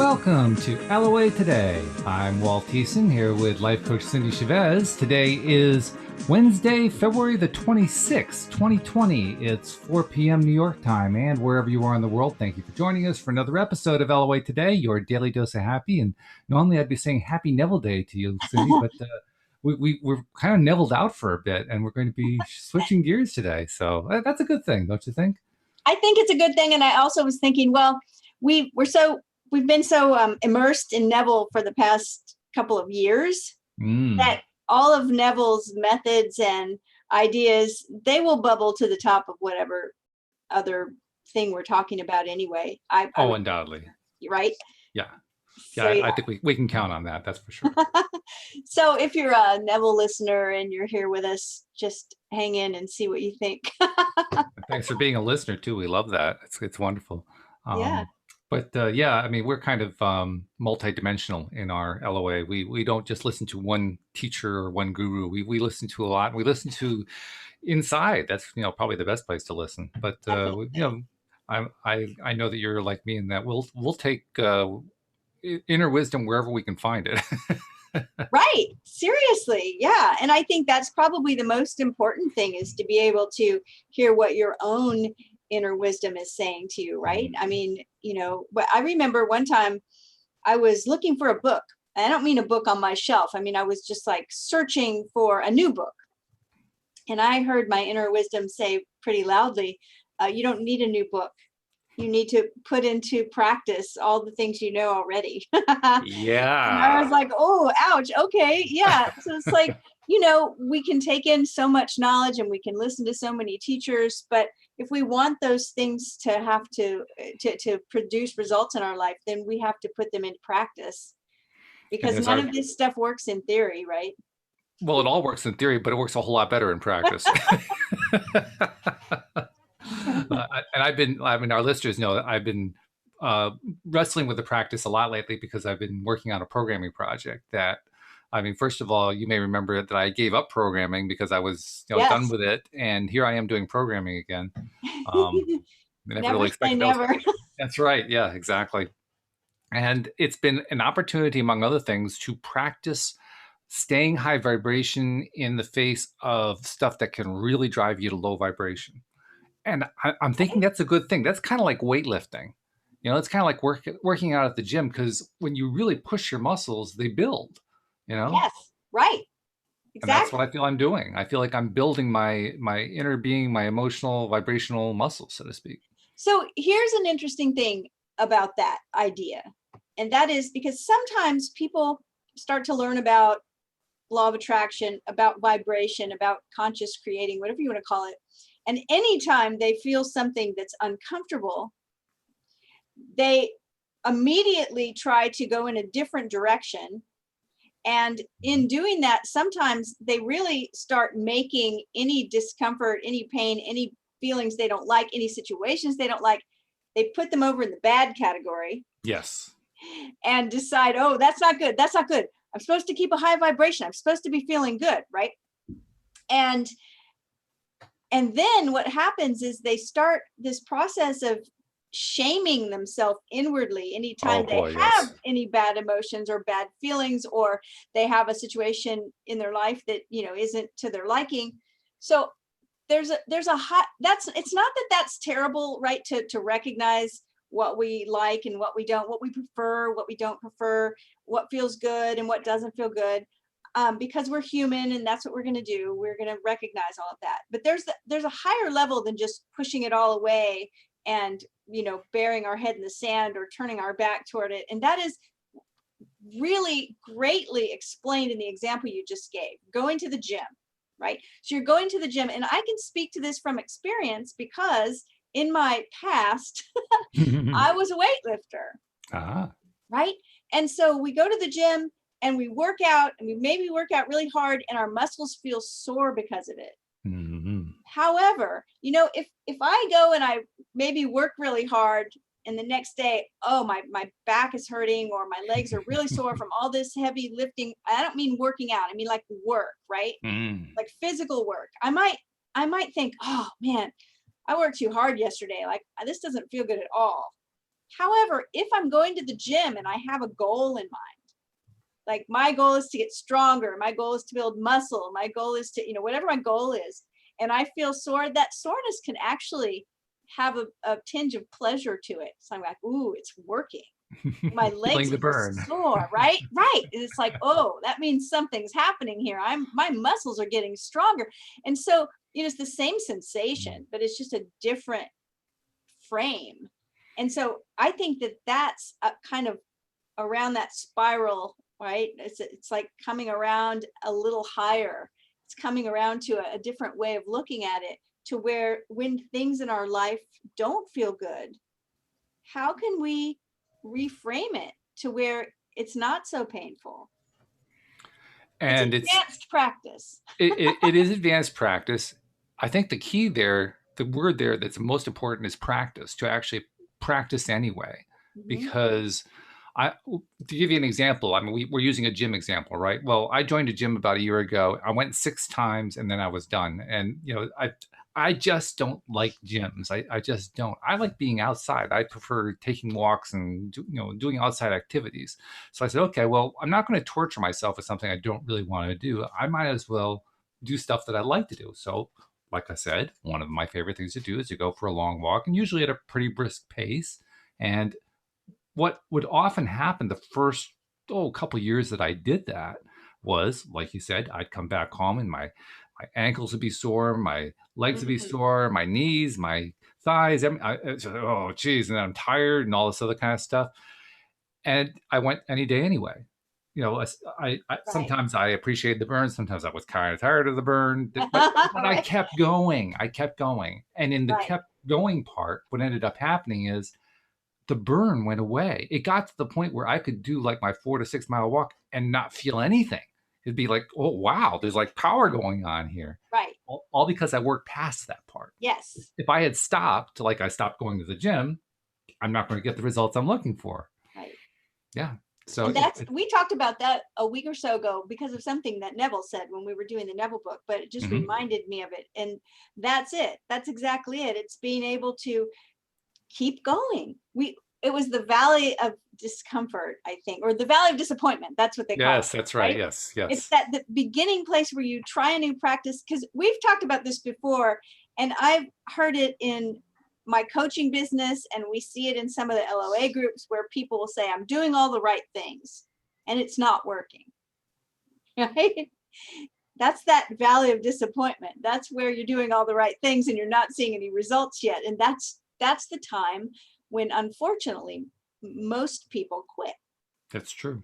Welcome to LOA Today. I'm Walt here with life coach Cindie Chavez. Today is Wednesday, February the 26th, 2020. It's 4 p.m. New York time, and wherever you are in the world, thank you for joining us for another episode of LOA Today, your daily dose of happy. And normally I'd be saying Happy Neville Day to you, Cindie, but we're kind of nevilled out for a bit, and we're going to be switching gears today. So that's a good thing, don't you think? I think it's a good thing. And I also was thinking, well, we've been so immersed in Neville for the past couple of years that all of Neville's methods and ideas, they will bubble to the top of whatever other thing we're talking about anyway. Undoubtedly. Right? Yeah. So, I think we can count on that. That's for sure. So if you're a Neville listener and you're here with us, just hang in and see what you think. Thanks for being a listener too. We love that. It's wonderful. Yeah. But I mean, we're kind of multidimensional in our LOA. We don't just listen to one teacher or one guru. We listen to a lot. We listen to inside. That's probably the best place to listen. But I know that you're like me in that we'll take inner wisdom wherever we can find it. Right. Seriously. Yeah. And I think that's probably the most important thing, is to be able to hear what your own inner wisdom is saying to you. Right. I mean, but I remember one time I was looking for a book. I don't mean a book on my shelf. I mean, I was just like searching for a new book. And I heard my inner wisdom say pretty loudly, you don't need a new book. You need to put into practice all the things you know already. Yeah. And I was like, oh, ouch. Okay. Yeah. So it's like, we can take in so much knowledge and we can listen to so many teachers, but if we want those things to have to produce results in our life, then we have to put them into practice, because none of this stuff works in theory, right? Well, it all works in theory, but it works a whole lot better in practice. And our listeners know that I've been wrestling with the practice a lot lately, because I've been working on a programming project that, first of all, you may remember that I gave up programming because I was done with it. And here I am doing programming again. Never really say never. That's right. Yeah, exactly. And it's been an opportunity, among other things, to practice staying high vibration in the face of stuff that can really drive you to low vibration. And I'm thinking that's a good thing. That's kind of like weightlifting. It's kind of like working out at the gym, because when you really push your muscles, they build, Yes, right. Exactly. And that's what I feel I'm doing. I feel like I'm building my inner being, my emotional, vibrational muscles, so to speak. So here's an interesting thing about that idea. And that is because sometimes people start to learn about law of attraction, about vibration, about conscious creating, whatever you want to call it. And anytime they feel something that's uncomfortable, they immediately try to go in a different direction. And in doing that, sometimes they really start making any discomfort, any pain, any feelings they don't like, any situations they don't like, they put them over in the bad category. Yes. And decide, oh, that's not good. That's not good. I'm supposed to keep a high vibration. I'm supposed to be feeling good, right? And then what happens is they start this process of shaming themselves inwardly anytime they have any bad emotions or bad feelings, or they have a situation in their life that isn't to their liking. So there's a hot, it's not that that's terrible, right? To recognize what we like and what we don't, what we prefer, what we don't prefer, what feels good and what doesn't feel good. Because we're human and that's what we're going to do. We're going to recognize all of that. But there's a higher level than just pushing it all away and, burying our head in the sand or turning our back toward it. And that is really greatly explained in the example you just gave, going to the gym, right? So you're going to the gym, and I can speak to this from experience because in my past, I was a weightlifter, right? And so we go to the gym and we work out, and we maybe work out really hard, and our muscles feel sore because of it. Mm-hmm. However, if I go and I maybe work really hard, and the next day, oh, my back is hurting, or my legs are really sore from all this heavy lifting. I don't mean working out. I mean like work, right? Like physical work. I might think, oh man, I worked too hard yesterday. Like this doesn't feel good at all. However, if I'm going to the gym and I have a goal in mind, like my goal is to get stronger, my goal is to build muscle, my goal is to, whatever my goal is, and I feel sore, that soreness can actually have a tinge of pleasure to it. So I'm like, ooh, it's working. My legs are sore, right? Right. And it's like, oh, that means something's happening here. My muscles are getting stronger. And so, it's the same sensation, but it's just a different frame. And so I think that that's a kind of around that spiral, right? It's like coming around a little higher. It's coming around to a different way of looking at it, to where when things in our life don't feel good, how can we reframe it to where it's not so painful? And it's advanced practice. It is advanced practice. I think the key there, the word there that's most important is practice, to actually practice anyway. Mm-hmm. Because to give you an example, I mean, we're using a gym example, right? Well, I joined a gym about a year ago. I went 6 times and then I was done. And, I just don't like gyms. I just don't. I like being outside. I prefer taking walks and doing outside activities. So I said, okay, well, I'm not going to torture myself with something I don't really want to do. I might as well do stuff that I like to do. So like I said, one of my favorite things to do is to go for a long walk, and usually at a pretty brisk pace. And what would often happen the first couple of years that I did that was, like you said, I'd come back home and my ankles would be sore, my legs would be sore, my knees, my thighs. Oh, geez, and I'm tired and all this other kind of stuff. And I went any day anyway. I sometimes I appreciated the burn. Sometimes I was kind of tired of the burn, but I kept going. And in the kept going part, what ended up happening is the burn went away. It got to the point where I could do like my 4 to 6 mile walk and not feel anything. It'd be like, oh, wow, there's like power going on here. Right. All because I worked past that part. Yes. If I had stopped, like I stopped going to the gym, I'm not going to get the results I'm looking for. Right. Yeah. So we talked about that a week or so ago because of something that Neville said when we were doing the Neville book, but it just reminded me of it. And that's it. That's exactly it. It's being able to keep going. It was the valley of discomfort, I think, or the valley of disappointment. That's what they call it. Yes, that's right. Yes. It's the beginning place where you try a new practice, because we've talked about this before, and I've heard it in my coaching business, and we see it in some of the LOA groups where people will say, I'm doing all the right things, and it's not working. Right? That's that valley of disappointment. That's where you're doing all the right things and you're not seeing any results yet. And that's the time when, unfortunately, most people quit. That's true.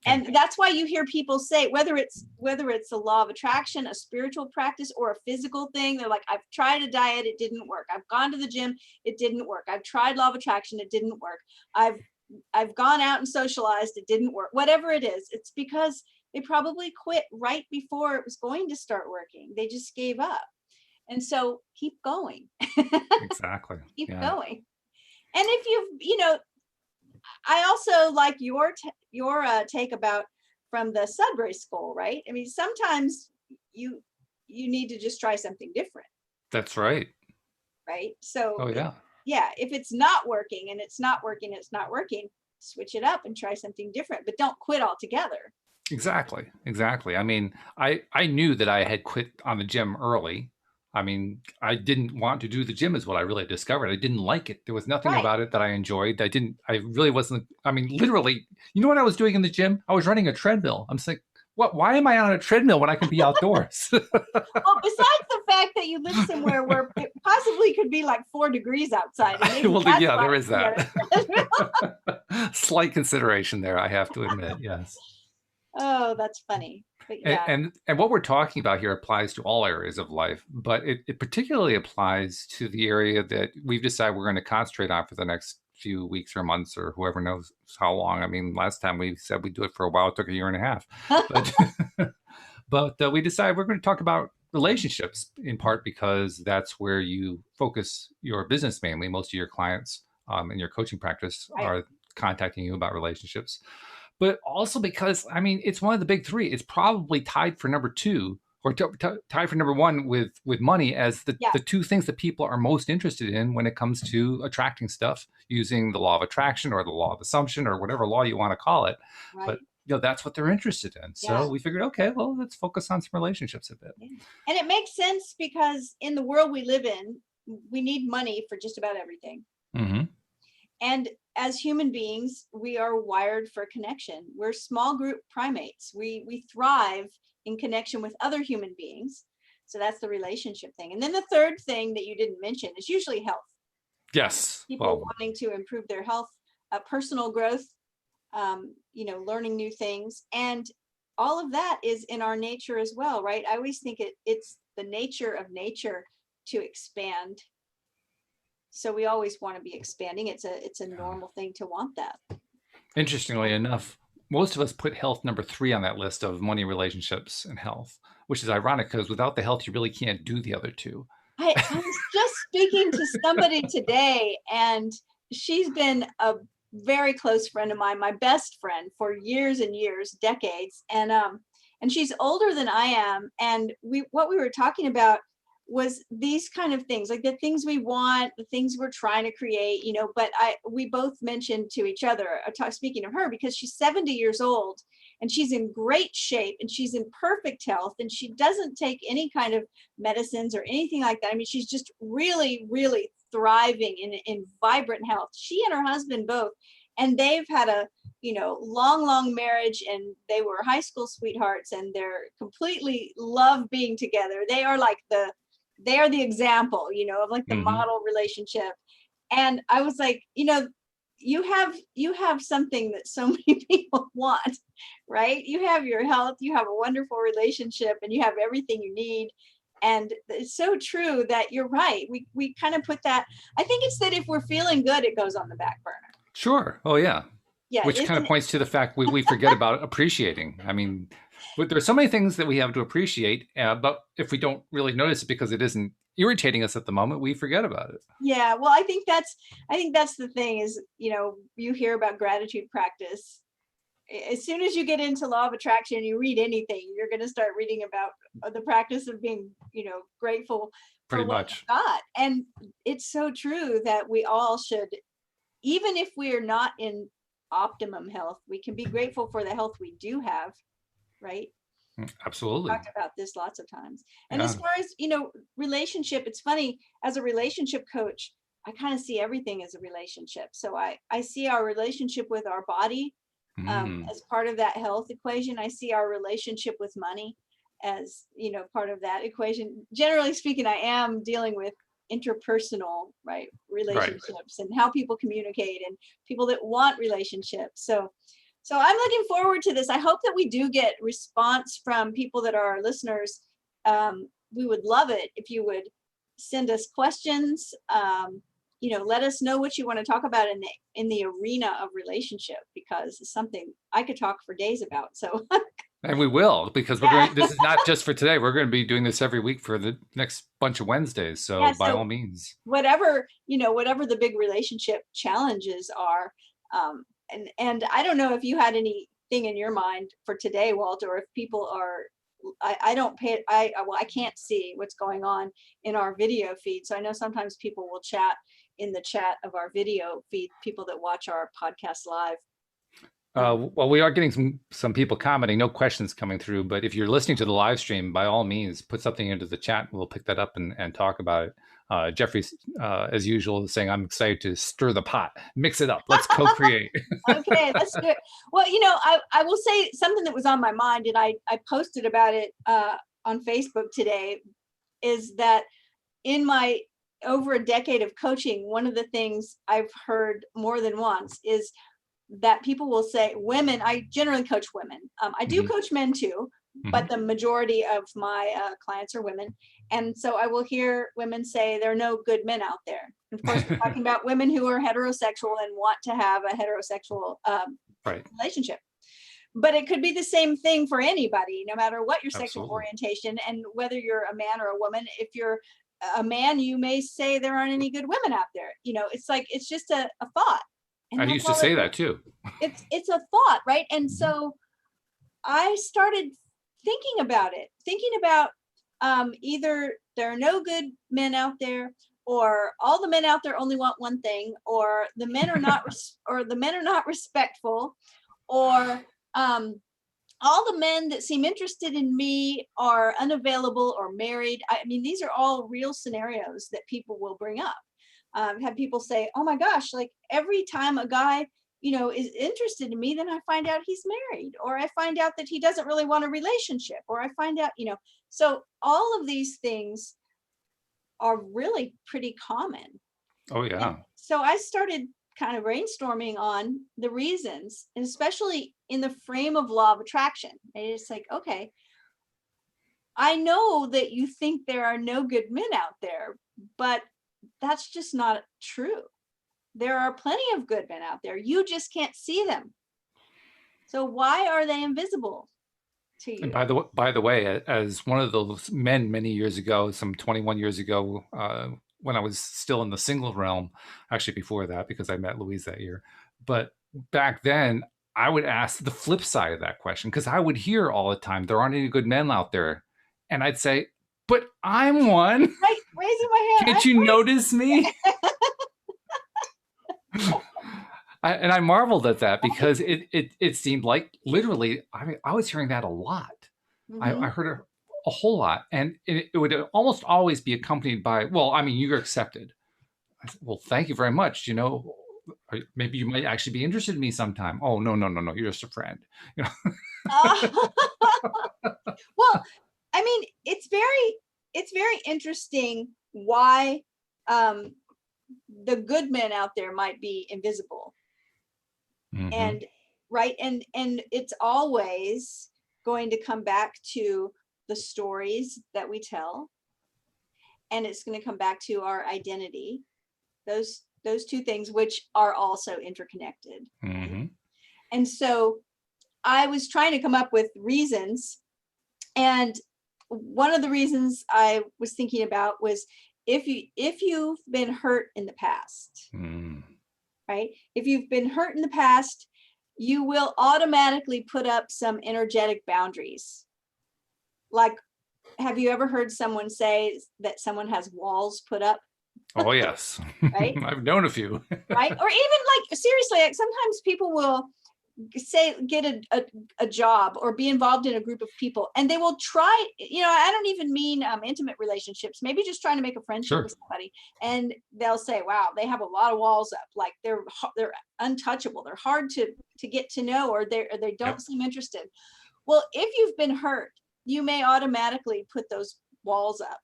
And that's why you hear people say, whether it's the law of attraction, a spiritual practice, or a physical thing, they're like, I've tried a diet, it didn't work. I've gone to the gym, it didn't work. I've tried law of attraction, it didn't work. I've gone out and socialized, it didn't work. Whatever it is, it's because they probably quit right before it was going to start working. They just gave up. And so keep going. Exactly. Keep going. And if I also like your take about from the Sudbury School, right? I mean, sometimes you need to just try something different. That's right. Right. So if it's not working and it's not working, switch it up and try something different, but don't quit altogether. Exactly. I mean, I knew that I had quit on the gym early. I mean, I didn't want to do the gym is what I really discovered. I didn't like it. There was nothing about it that I enjoyed. I really wasn't, I mean, literally, you know what I was doing in the gym? I was running a treadmill. I'm just like, why am I on a treadmill when I can be outdoors? Well, besides the fact that you live somewhere where it possibly could be like 4 degrees outside. Well, yeah, there is that. Slight consideration there, I have to admit, yes. Oh, that's funny. Yeah. And what we're talking about here applies to all areas of life, but it particularly applies to the area that we've decided we're going to concentrate on for the next few weeks or months or whoever knows how long. I mean, last time we said we'd do it for a while, it took a year and a half. But we decided we're going to talk about relationships, in part because that's where you focus your business mainly. Most of your clients in your coaching practice are contacting you about relationships. But also because, I mean, it's one of the big 3. It's probably tied for number 2 or tied for number one with money as the two things that people are most interested in when it comes to attracting stuff using the law of attraction or the law of assumption or whatever law you want to call it. Right. But that's what they're interested in. So we figured, okay, well, let's focus on some relationships a bit. And it makes sense because in the world we live in, we need money for just about everything. Mm-hmm. And as human beings, we are wired for connection. We're small group primates. We thrive in connection with other human beings. So that's the relationship thing. And then the third thing that you didn't mention is usually health. Yes. People wanting to improve their health, personal growth, learning new things. And all of that is in our nature as well, right? I always think it's the nature of nature to expand. So we always want to be expanding. It's a normal thing to want that. Interestingly enough, most of us put health number 3 on that list of money, relationships, and health, which is ironic because without the health, you really can't do the other two. I was just speaking to somebody today, and she's been a very close friend of mine, my best friend for years and years, decades. And she's older than I am. And what we were talking about was these kind of things, like the things we want, the things we're trying to create, but we both mentioned to each other, speaking of her, because she's 70 years old and she's in great shape and she's in perfect health and she doesn't take any kind of medicines or anything like that. I mean, she's just really, really thriving in vibrant health. She and her husband both, and they've had a long marriage, and they were high school sweethearts, and they're completely love being together. They are the example, of like the model relationship. And I was like, you have something that so many people want, right? You have your health, you have a wonderful relationship, and you have everything you need. And it's so true that you're right. We kind of put that, I think it's that if we're feeling good, it goes on the back burner. Sure. Oh yeah. Yeah. Which kind of points to the fact we forget about appreciating. I mean, there's so many things that we have to appreciate, but if we don't really notice it because it isn't irritating us at the moment, we forget about it. Yeah. Well, I think that's the thing is, you hear about gratitude practice. As soon as you get into law of attraction, you read anything, you're going to start reading about the practice of being, grateful pretty much. God. And it's so true that we all should, even if we're not in optimum health, we can be grateful for the health we do have, right? Absolutely. We've talked about this lots of times. And as far as, relationship, it's funny, as a relationship coach, I kind of see everything as a relationship. So I see our relationship with our body as part of that health equation. I see our relationship with money as, part of that equation. Generally speaking, I am dealing with interpersonal, right, relationships and how people communicate and people that want relationships. So I'm looking forward to this. I hope that we do get response from people that are our listeners. We would love it if you would send us questions. Let us know what you want to talk about in the arena of relationship, because it's something I could talk for days about. So. And we will, because this is not just for today. We're going to be doing this every week for the next bunch of Wednesdays. So by all means, whatever the big relationship challenges are. And I don't know if you had anything in your mind for today, Walt, or if people are, I can't see what's going on in our video feed. So I know sometimes people will chat in the chat of our video feed, people that watch our podcast live. Well, we are getting some people commenting, no questions coming through, but if you're listening to the live stream, by all means, put something into the chat. We'll pick that up and talk about it. Jeffrey, as usual, is saying, I'm excited to stir the pot, mix it up. Let's co-create. Okay, let's do it. Well, I will say something that was on my mind, and I posted about it on Facebook today, is that in my over a decade of coaching, one of the things I've heard more than once is that people will say, women, I generally coach women. I do coach men too, but the majority of my clients are women. And so I will hear women say there are no good men out there. Of course, we're talking about women who are heterosexual and want to have a heterosexual relationship. But it could be the same thing for anybody, no matter what your sexual orientation and whether you're a man or a woman. If you're a man, you may say there aren't any good women out there. It's like, it's just a thought. And I used to say that too. It's a thought, right? And so I started thinking about it, thinking about either there are no good men out there, or all the men out there only want one thing, or the men are not or the men are not respectful, or all the men that seem interested in me are unavailable or married. I mean, these are all real scenarios that people will bring up. Have people say, oh my gosh, like every time a guy, you know, is interested in me, then I find out he's married, or I find out that he doesn't really want a relationship, or I find out, you know, so all of these things are really pretty common. Oh, yeah. And so I started kind of brainstorming on the reasons, and especially in the frame of law of attraction. And it's like, okay, I know that you think there are no good men out there, but that's just not true. There are plenty of good men out there. You just can't see them. So why are they invisible to you? And by the way, as one of those men many years ago, some 21 years ago, when I was still in the single realm, actually before that, because I met Louise that year. But back then, I would ask the flip side of that question, because I would hear all the time, there aren't any good men out there. And I'd say, but I'm one. Right, raising my hand. Can't you notice me? And I marveled at that, because it seemed like literally, I mean, I was hearing that a lot. I heard it a whole lot, and it would almost always be accompanied by, well, I mean, you're accepted. I said, well, thank you very much. You know, maybe you might actually be interested in me sometime. Oh, no, you're just a friend. You know. Well, I mean, it's very interesting why the good men out there might be invisible. And right, and it's always going to come back to the stories that we tell, and it's going to come back to our identity, those two things, which are also interconnected. And so I was trying to come up with reasons, and one of the reasons I was thinking about was, if you've been hurt in the past, right? If you've been hurt in the past, you will automatically put up some energetic boundaries. Like, have you ever heard someone say that someone has walls put up? Oh, yes. Right? I've known a few. Right? Or even like, seriously, like sometimes people will say, get a job or be involved in a group of people, and they will try, you know, I don't even mean intimate relationships, maybe just trying to make a friendship with somebody, and they'll say, wow, they have a lot of walls up, like they're untouchable, they're hard to get to know, or they don't seem interested. Well, if you've been hurt, you may automatically put those walls up.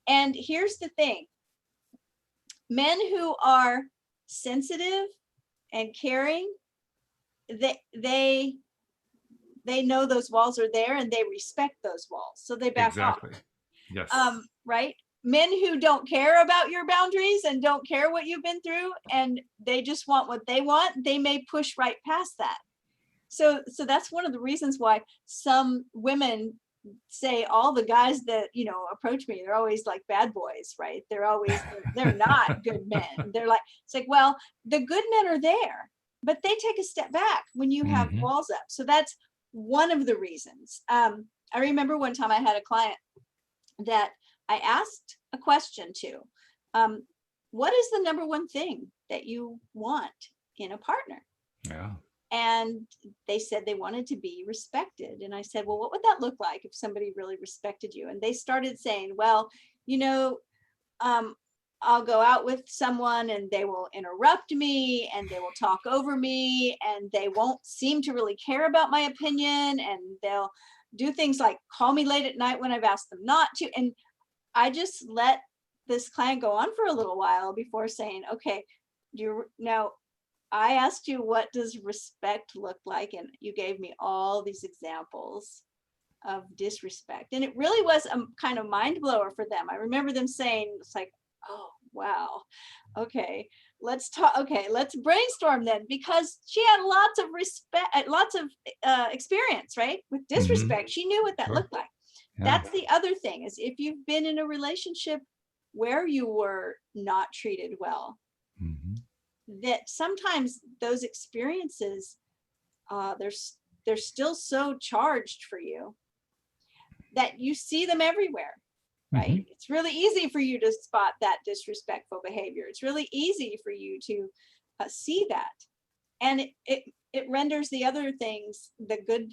And here's the thing, men who are sensitive and caring, they know those walls are there, and they respect those walls, so they back off. Yes. Right? Men who don't care about your boundaries and don't care what you've been through, and they just want what they want, they may push right past that. So that's one of the reasons why some women say all the guys that, you know, approach me, they're always like bad boys, right? They're not good men. They're like, it's like, well, the good men are there, but they take a step back when you have walls up. So that's one of the reasons. I remember one time I had a client that I asked a question to, what is the number one thing that you want in a partner? Yeah. And they said they wanted to be respected. And I said, well, what would that look like if somebody really respected you? And they started saying, well, you know, I'll go out with someone and they will interrupt me, and they will talk over me, and they won't seem to really care about my opinion, and they'll do things like call me late at night when I've asked them not to. And I just let this client go on for a little while before saying, okay, now I asked you, what does respect look like? And you gave me all these examples of disrespect. And it really was a kind of mind blower for them. I remember them saying, it's like, oh, wow. Okay, let's talk. Okay, let's brainstorm then, because she had lots of experience, right? With disrespect. She knew what that looked like. Yeah. That's the other thing, is if you've been in a relationship where you were not treated well, that sometimes those experiences, they're still so charged for you. that you see them everywhere, right? Mm-hmm. It's really easy for you to spot that disrespectful behavior. It's really easy for you to see that. And it renders the other things, the good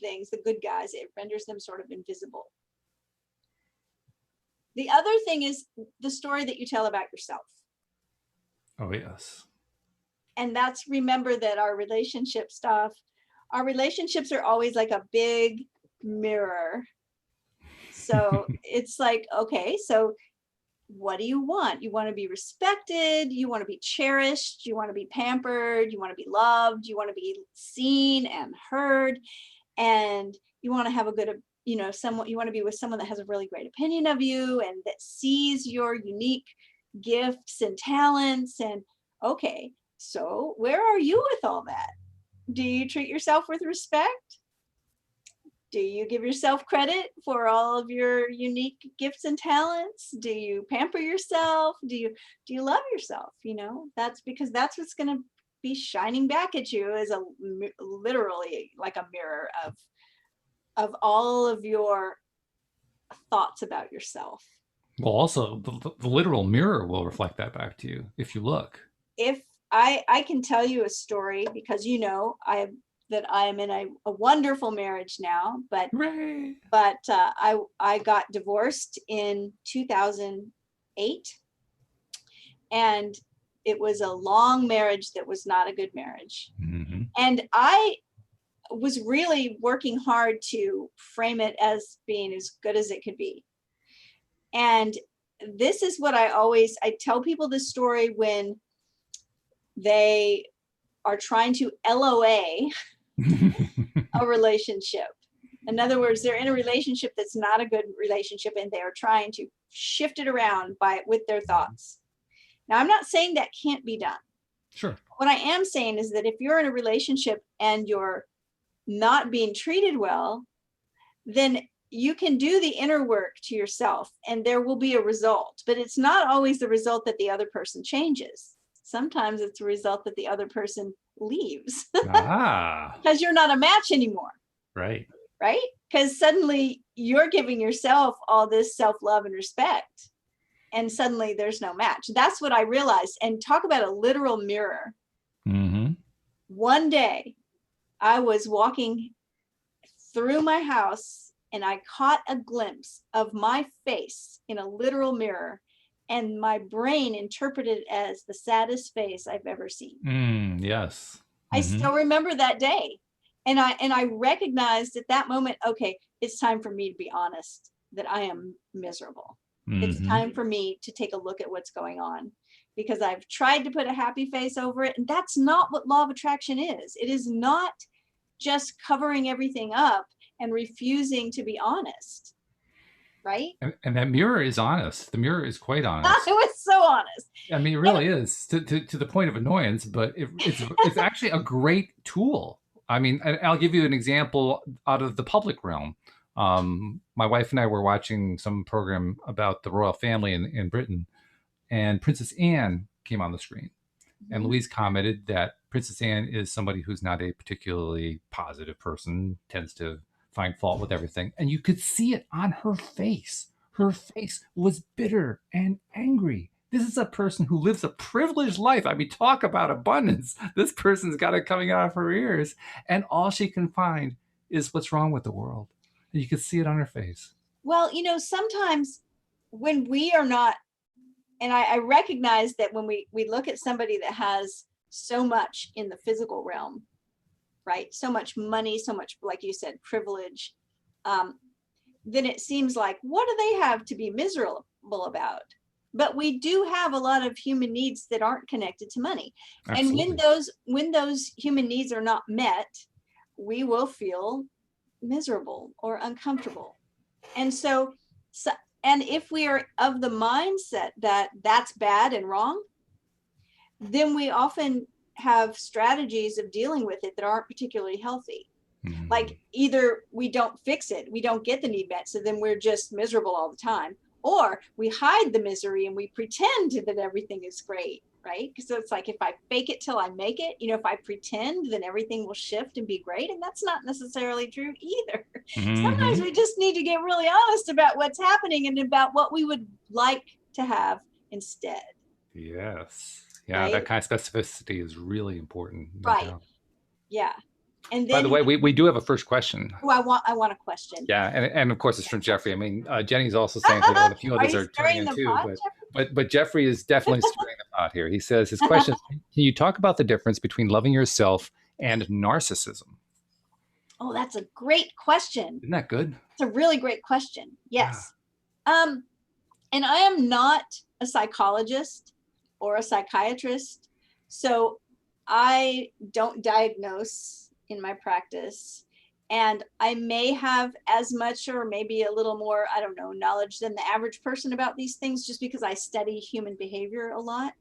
guys, it renders them sort of invisible. The other thing is the story that you tell about yourself. Oh, yes. And that's, remember that our relationships are always like a big mirror. So it's like, okay, so what do you want? You want to be respected. You want to be cherished. You want to be pampered. You want to be loved. You want to be seen and heard. And you want to have a good, you want to be with someone that has a really great opinion of you and that sees your unique gifts and talents. And okay, so where are you with all that? Do you treat yourself with respect? Do you give yourself credit for all of your unique gifts and talents? Do you pamper yourself? Do you love yourself? That's because that's what's going to be shining back at you, as literally like a mirror of all of your thoughts about yourself. Well, also the literal mirror will reflect that back to you if you look. If I can tell you a story, because I am in a wonderful marriage now, but Hooray. I got divorced in 2008, and it was a long marriage that was not a good marriage. Mm-hmm. And I was really working hard to frame it as being as good as it could be. And this is what I tell people this story when they are trying to LOA a relationship. In other words, they're in a relationship that's not a good relationship, and they are trying to shift it around with their thoughts. Now, I'm not saying that can't be done. Sure. What I am saying is that if you're in a relationship and you're not being treated well, then you can do the inner work to yourself and there will be a result, but it's not always the result that the other person changes. Sometimes it's a result that the other person leaves because you're not a match anymore. Right. Because suddenly you're giving yourself all this self-love and respect, and suddenly there's no match. That's what I realized. And talk about a literal mirror. Mm-hmm. One day I was walking through my house and I caught a glimpse of my face in a literal mirror, and my brain interpreted it as the saddest face I've ever seen. Yes. Mm-hmm. I still remember that day. And I recognized at that moment, okay, it's time for me to be honest that I am miserable. Mm-hmm. It's time for me to take a look at what's going on, because I've tried to put a happy face over it. And that's not what law of attraction is. It is not just covering everything up and refusing to be honest. Right? And that mirror is honest. The mirror is quite honest. It was so honest. I mean, it really is to the point of annoyance, but it's actually a great tool. I mean, I'll give you an example out of the public realm. My wife and I were watching some program about the royal family in Britain, and Princess Anne came on the screen. Mm-hmm. And Louise commented that Princess Anne is somebody who's not a particularly positive person, tends to find fault with everything. And you could see it on her face. Her face was bitter and angry. This is a person who lives a privileged life. I mean, talk about abundance. This person's got it coming out of her ears. And all she can find is what's wrong with the world. And you can see it on her face. Well, sometimes when we are not, and I recognize that when we look at somebody that has so much in the physical realm, right? So much money, so much, like you said, privilege, then it seems like, what do they have to be miserable about? But we do have a lot of human needs that aren't connected to money. Absolutely. And when those human needs are not met, we will feel miserable or uncomfortable. And so and if we are of the mindset that that's bad and wrong, then we often have strategies of dealing with it that aren't particularly healthy. Mm-hmm. Like either we don't fix it, we don't get the need met, so then we're just miserable all the time, or we hide the misery and we pretend that everything is great. right? Because it's like, if I fake it till I make it, if I pretend, then everything will shift and be great. And that's not necessarily true either. Sometimes we just need to get really honest about what's happening and about what we would like to have instead. Yes. Yeah, right? that kind of specificity is really important. Right. Yeah. And then, by the way, we do have a first question. Oh, I want a question. Yeah, and of course it's from Jeffrey. I mean, Jenny's also saying hello, and a few others are tuning in too. But Jeffrey is definitely stirring the pot here. He says his question is, can you talk about the difference between loving yourself and narcissism? Oh, that's a great question. Isn't that good? It's a really great question. Yes. Yeah. And I am not a psychologist or a psychiatrist, so I don't diagnose in my practice. And I may have as much or maybe a little more, I don't know, knowledge than the average person about these things, just because I study human behavior a lot.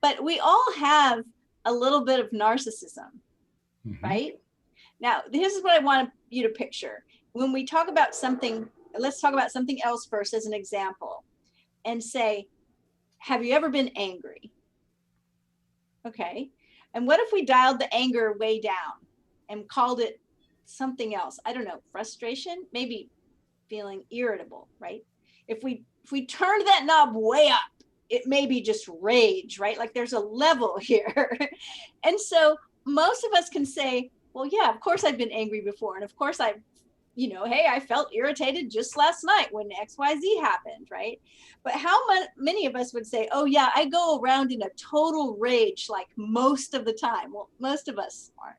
But we all have a little bit of narcissism, right? Now, this is what I want you to picture. When we talk about something, let's talk about something else first as an example, and say, have you ever been angry? Okay. And what if we dialed the anger way down and called it something else? I don't know, frustration, maybe feeling irritable, right? If we turned that knob way up, it may be just rage, right? Like there's a level here. And so most of us can say, well, yeah, of course I've been angry before. And of course hey, I felt irritated just last night when XYZ happened, right? But how many of us would say, oh yeah, I go around in a total rage like most of the time? Well, most of us aren't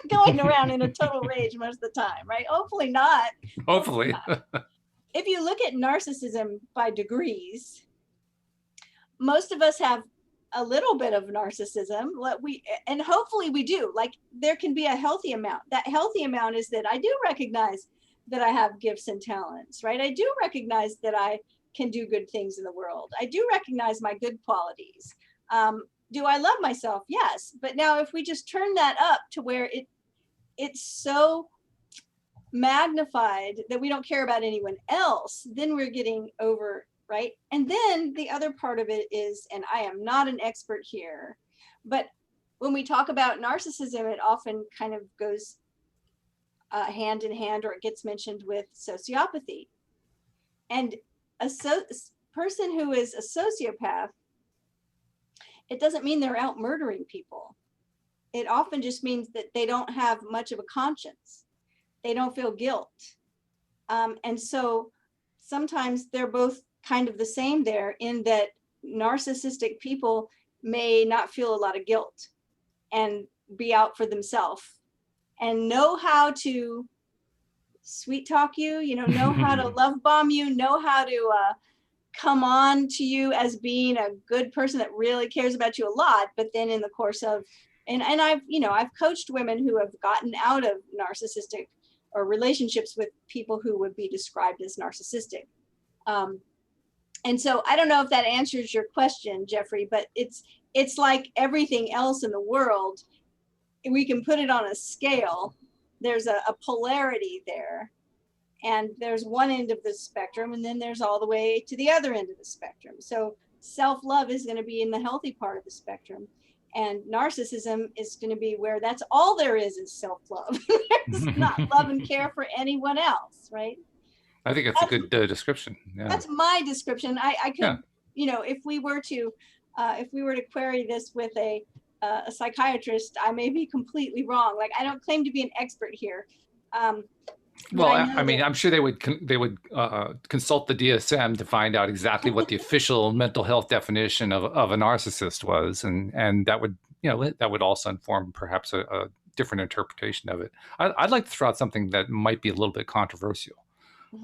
going around in a total rage most of the time, right? Hopefully not. Hopefully. If you look at narcissism by degrees, most of us have a little bit of narcissism, and hopefully we do. Like, there can be a healthy amount. That healthy amount is that I do recognize that I have gifts and talents, right? I do recognize that I can do good things in the world. I do recognize my good qualities. Do I love myself? Yes. But now if we just turn that up to where it's so magnified that we don't care about anyone else, then we're getting over, right? And then the other part of it is, and I am not an expert here, but when we talk about narcissism, it often kind of goes hand in hand, or it gets mentioned with sociopathy. And a person who is a sociopath, it doesn't mean they're out murdering people. It often just means that they don't have much of a conscience. They don't feel guilt. And so sometimes they're both kind of the same there, in that narcissistic people may not feel a lot of guilt and be out for themselves and know how to sweet talk you, know how to love bomb you, know how to come on to you as being a good person that really cares about you a lot. But then in the course of, and I've coached women who have gotten out of narcissistic or relationships with people who would be described as narcissistic. And so I don't know if that answers your question, Jeffrey, but it's like everything else in the world. We can put it on a scale. There's a polarity there, and there's one end of the spectrum, and then there's all the way to the other end of the spectrum. So self-love is going to be in the healthy part of the spectrum, and narcissism is going to be where that's all there is self-love. It's not love and care for anyone else, right? I think that's a good description. Yeah. That's my description. I could, if we were to query this with a psychiatrist, I may be completely wrong. Like, I don't claim to be an expert here. Well, I mean, I'm sure they would consult the DSM to find out exactly what the official mental health definition of a narcissist was, and that would also inform perhaps a different interpretation of it. I'd like to throw out something that might be a little bit controversial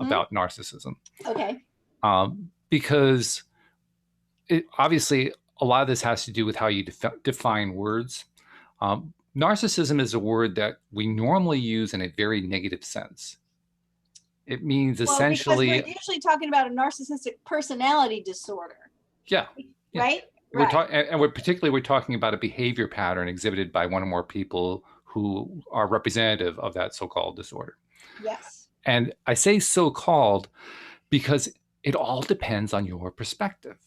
about narcissism. Okay. Because obviously a lot of this has to do with how you define words. Narcissism is a word that we normally use in a very negative sense. It means essentially, because we're usually talking about a narcissistic personality disorder. Yeah. Right. We're talking about a behavior pattern exhibited by one or more people who are representative of that so-called disorder. Yes. And I say so-called because it all depends on your perspective.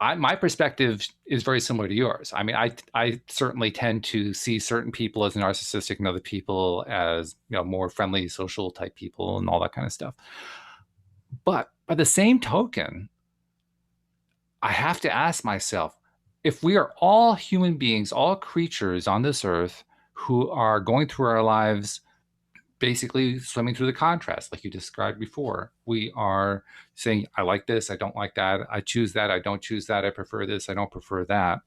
my perspective is very similar to yours. I mean, I certainly tend to see certain people as narcissistic and other people as, more friendly, social type people and all that kind of stuff. But by the same token, I have to ask myself, if we are all human beings, all creatures on this earth who are going through our lives basically swimming through the contrast, like you described before. We are saying, I like this, I don't like that, I choose that, I don't choose that, I prefer this, I don't prefer that.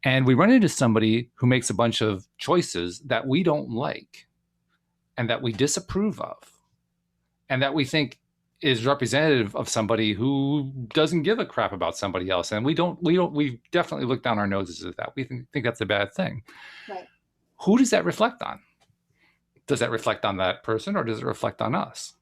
And we run into somebody who makes a bunch of choices that we don't like and that we disapprove of and that we think is representative of somebody who doesn't give a crap about somebody else. And we definitely look down our noses at that. We think that's a bad thing. Right. Who does that reflect on? Does that reflect on that person or does it reflect on us?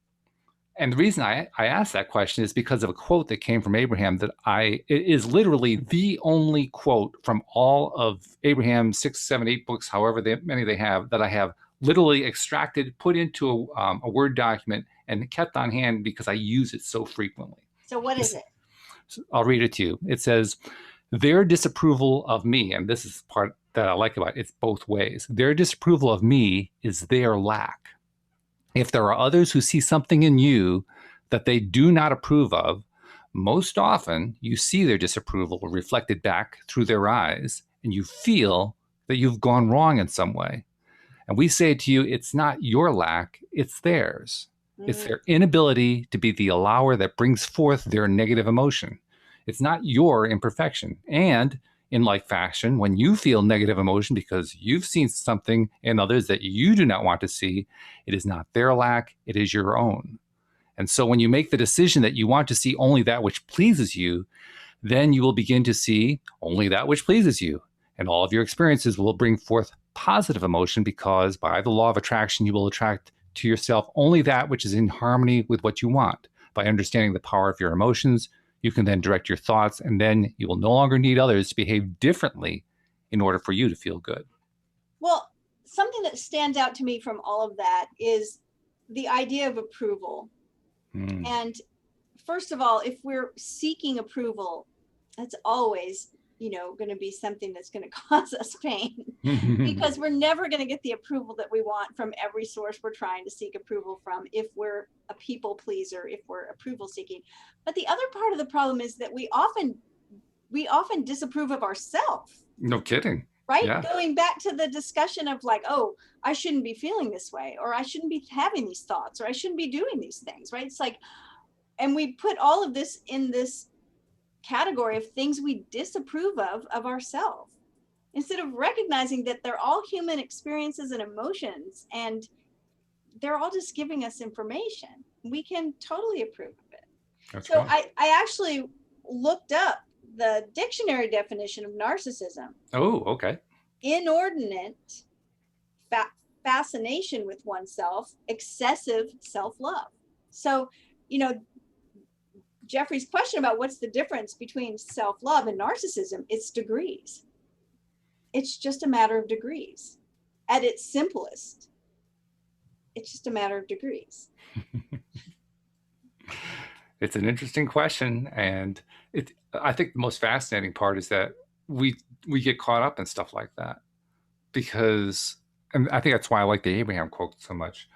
And the reason I ask that question is because of a quote that came from Abraham that it is literally the only quote from all of Abraham's 6, 7, 8 books, however many they have, that I have literally extracted, put into a Word document and kept on hand because I use it so frequently. So what is it? I'll read it to you. It says, their disapproval of me, and this is the part that I like about it, it's both ways. Their disapproval of me is their lack. If there are others who see something in you that they do not approve of, most often you see their disapproval reflected back through their eyes, and you feel that you've gone wrong in some way. And we say to you, it's not your lack, it's theirs. It's their inability to be the allower that brings forth their negative emotion. It's not your imperfection. And in like fashion, when you feel negative emotion because you've seen something in others that you do not want to see, it is not their lack, it is your own. And so when you make the decision that you want to see only that which pleases you, then you will begin to see only that which pleases you. And all of your experiences will bring forth positive emotion because by the law of attraction, you will attract to yourself only that which is in harmony with what you want. By understanding the power of your emotions, you can then direct your thoughts, and then you will no longer need others to behave differently in order for you to feel good. Well, something that stands out to me from all of that is the idea of approval. And first of all, if we're seeking approval, that's always, going to be something that's going to cause us pain because we're never going to get the approval that we want from every source we're trying to seek approval from if we're a people pleaser, if we're approval seeking. But the other part of the problem is that we often disapprove of ourselves. No kidding. Right? Yeah. Going back to the discussion of like, oh, I shouldn't be feeling this way, or I shouldn't be having these thoughts, or I shouldn't be doing these things, right? It's like, and we put all of this in this category of things we disapprove of ourselves, instead of recognizing that they're all human experiences and emotions, and they're all just giving us information. We can totally approve of it. That's so right. I actually looked up the dictionary definition of narcissism. Oh, okay. Inordinate fascination with oneself, excessive self-love. So, Jeffrey's question about what's the difference between self-love and narcissism, it's degrees. It's just a matter of degrees. At its simplest, it's just a matter of degrees. It's an interesting question. And I think the most fascinating part is that we get caught up in stuff like that because, and I think that's why I like the Abraham quote so much,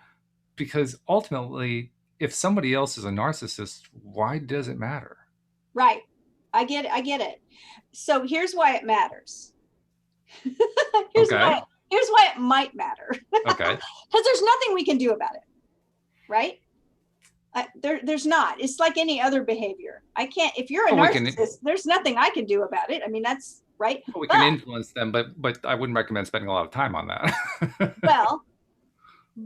because ultimately, if somebody else is a narcissist, why does it matter? Right. I get it. So here's why it matters. Here's why it might matter. Okay. Because there's nothing we can do about it. Right? There's not. It's like any other behavior. I can't, if you're a narcissist, there's nothing I can do about it. I mean, that's right. We can influence them, but I wouldn't recommend spending a lot of time on that. Well,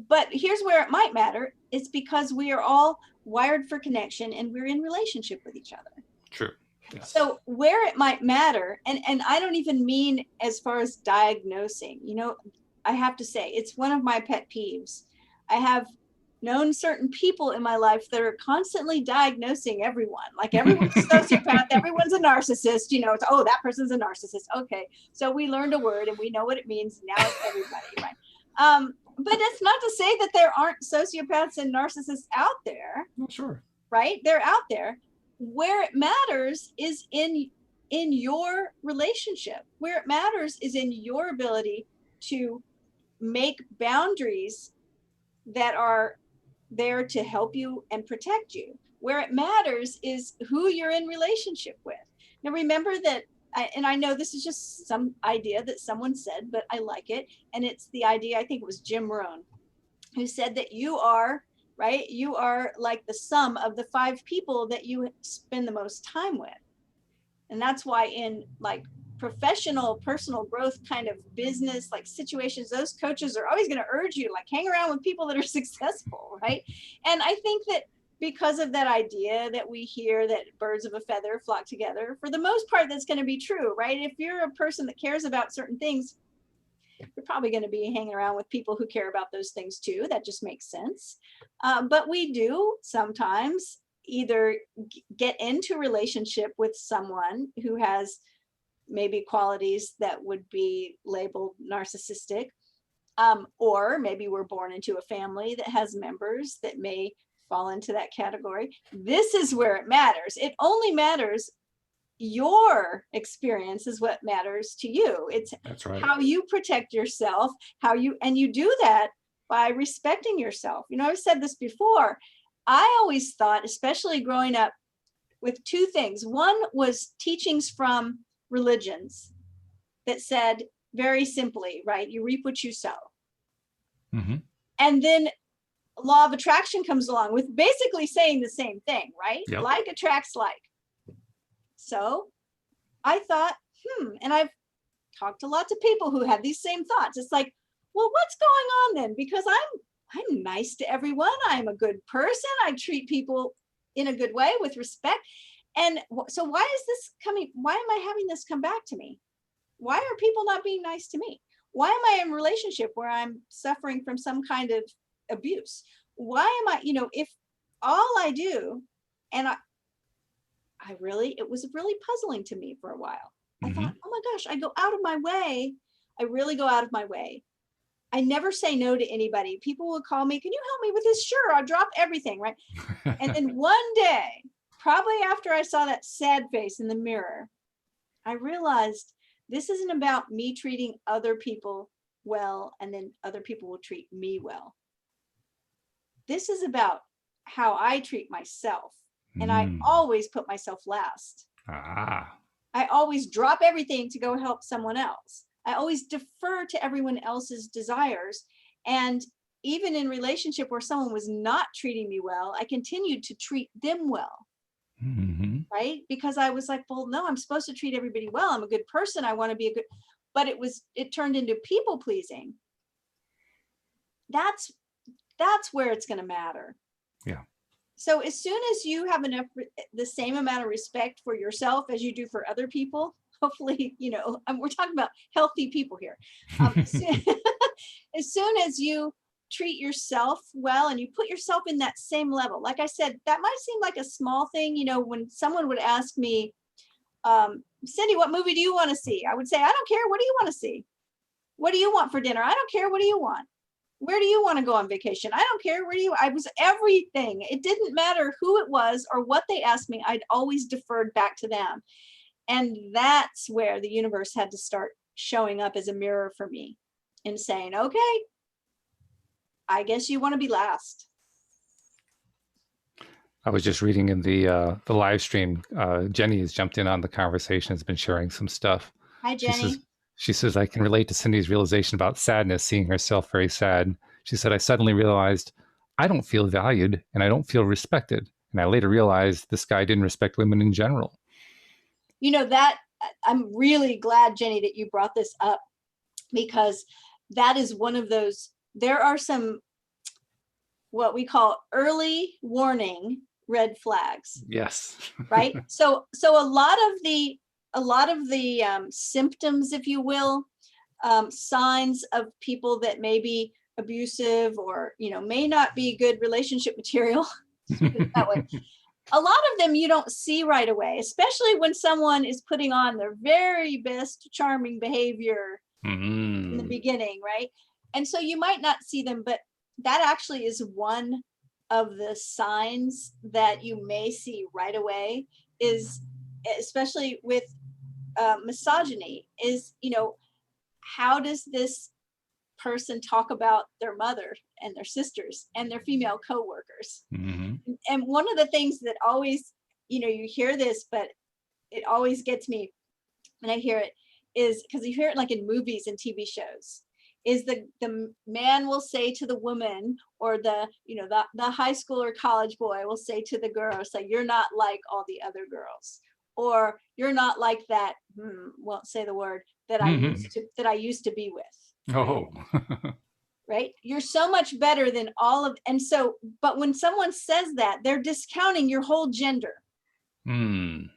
but here's where it might matter. It's because we are all wired for connection and we're in relationship with each other. True. Yes. So where it might matter, and I don't even mean as far as diagnosing, I have to say, it's one of my pet peeves. I have known certain people in my life that are constantly diagnosing everyone. Like everyone's a sociopath, everyone's a narcissist, it's, oh, that person's a narcissist. Okay. So we learned a word and we know what it means. Now it's everybody, right? But it's not to say that there aren't sociopaths and narcissists out there. Well, sure. Right? They're out there. Where it matters is in in your relationship. Where it matters is in your ability to make boundaries that are there to help you and protect you. Where it matters is who you're in relationship with. Now remember that, and I know this is just some idea that someone said, but I like it. And it's the idea, I think it was Jim Rohn, who said that you are, right? You are like the sum of the 5 people that you spend the most time with. And that's why in like professional, personal growth kind of business, like situations, those coaches are always going to urge you to like hang around with people that are successful, right? And I think that because of that idea that we hear that birds of a feather flock together, for the most part, that's going to be true, right? If you're a person that cares about certain things, you're probably going to be hanging around with people who care about those things too. That just makes sense. But we do sometimes either get into relationship with someone who has maybe qualities that would be labeled narcissistic, or maybe we're born into a family that has members that may fall into that category. This is where it matters. It only matters. Your experience is what matters to you. It's That's right. How you protect yourself, and you do that by respecting yourself. You know, I've said this before. I always thought, especially growing up, with 2 things. One was teachings from religions that said very simply, right? You reap what you sow. Mm-hmm. And then law of attraction comes along with basically saying the same thing, right? Yep. Like attracts like. So I thought, and I've talked to lots of people who had these same thoughts. It's like, well, what's going on then? Because I'm nice to everyone. I'm a good person. I treat people in a good way with respect. And so why is this coming? Why am I having this come back to me? Why are people not being nice to me? Why am I in a relationship where I'm suffering from some kind of abuse? Why am I, if all I do, and it was really puzzling to me for a while. I thought, oh my gosh, I go out of my way. I really go out of my way. I never say no to anybody. People will call me, can you help me with this? Sure, I'll drop everything, right? And then one day, probably after I saw that sad face in the mirror, I realized this isn't about me treating other people well, and then other people will treat me well. This is about how I treat myself. And I always put myself last. I always drop everything to go help someone else. I always defer to everyone else's desires. And even in relationship where someone was not treating me well, I continued to treat them well. Right? Because I was like, well, no, I'm supposed to treat everybody well. I'm a good person. I want to be a good, but it turned into people pleasing. That's where it's going to matter. Yeah. So as soon as you have the same amount of respect for yourself as you do for other people, hopefully, we're talking about healthy people here. As soon as you treat yourself well and you put yourself in that same level, like I said, that might seem like a small thing. When someone would ask me, Cindie, what movie do you want to see? I would say, I don't care. What do you want to see? What do you want for dinner? I don't care. What do you want? Where do you want to go on vacation? I don't care. I was everything. It didn't matter who it was or what they asked me. I'd always deferred back to them. And that's where the universe had to start showing up as a mirror for me and saying, okay, I guess you want to be last. I was just reading in the live stream. Jenny has jumped in on the conversation, has been sharing some stuff. Hi, Jenny. She says, I can relate to Cindie's realization about sadness, seeing herself very sad. She said, I suddenly realized I don't feel valued and I don't feel respected. And I later realized this guy didn't respect women in general. That I'm really glad, Jenny, that you brought this up, because that is one of those, there are some, what we call early warning red flags. Yes. Right. So a lot of the symptoms, if you will, signs of people that may be abusive or, may not be good relationship material. That way. A lot of them you don't see right away, especially when someone is putting on their very best charming behavior in the beginning, right? And so you might not see them, but that actually is one of the signs that you may see right away, is especially with misogyny is, how does this person talk about their mother and their sisters and their female coworkers? Mm-hmm. And one of the things that always, you hear this, but it always gets me when I hear it, is because you hear it like in movies and TV shows, is the man will say to the woman, or the high school or college boy will say to the girl, say, you're not like all the other girls, or you're not like that, won't say the word, that I used to be with. Oh. Right? You're so much better than all of, and so, but when someone says that, they're discounting your whole gender. Mm-hmm.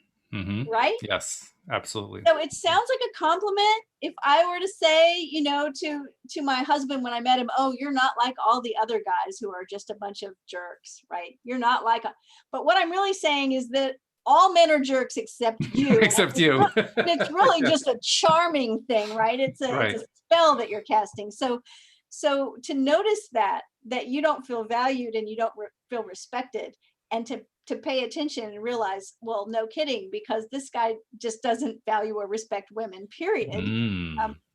Right? Yes, absolutely. So it sounds like a compliment if I were to say, to my husband when I met him, oh, you're not like all the other guys who are just a bunch of jerks, right? You're not like but what I'm really saying is that all men are jerks except you. Except you. It's really just a charming thing, right? It's a spell that you're casting. So to notice that you don't feel valued and you don't feel respected, and to pay attention and realize, well, no kidding, because this guy just doesn't value or respect women, period.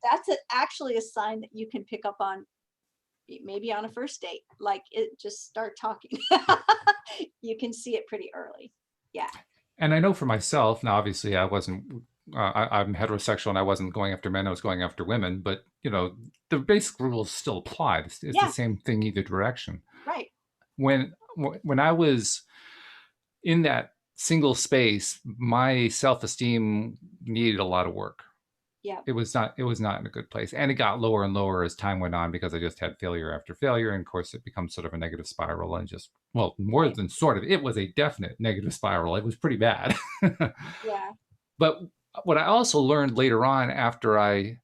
That's actually a sign that you can pick up on, maybe on a first date, like it, just start talking. You can see it pretty early. Yeah. And I know for myself, now obviously I wasn't, I'm heterosexual and I wasn't going after men, I was going after women, but the basic rules still apply. It's the same thing either direction. Right. When I was in that single space, my self-esteem needed a lot of work. Yeah. It was not in a good place. And it got lower and lower as time went on, because I just had failure after failure. And of course it becomes sort of a negative spiral, and just, well, more than sort of, it was a definite negative spiral. It was pretty bad. Yeah. But what I also learned later on, after I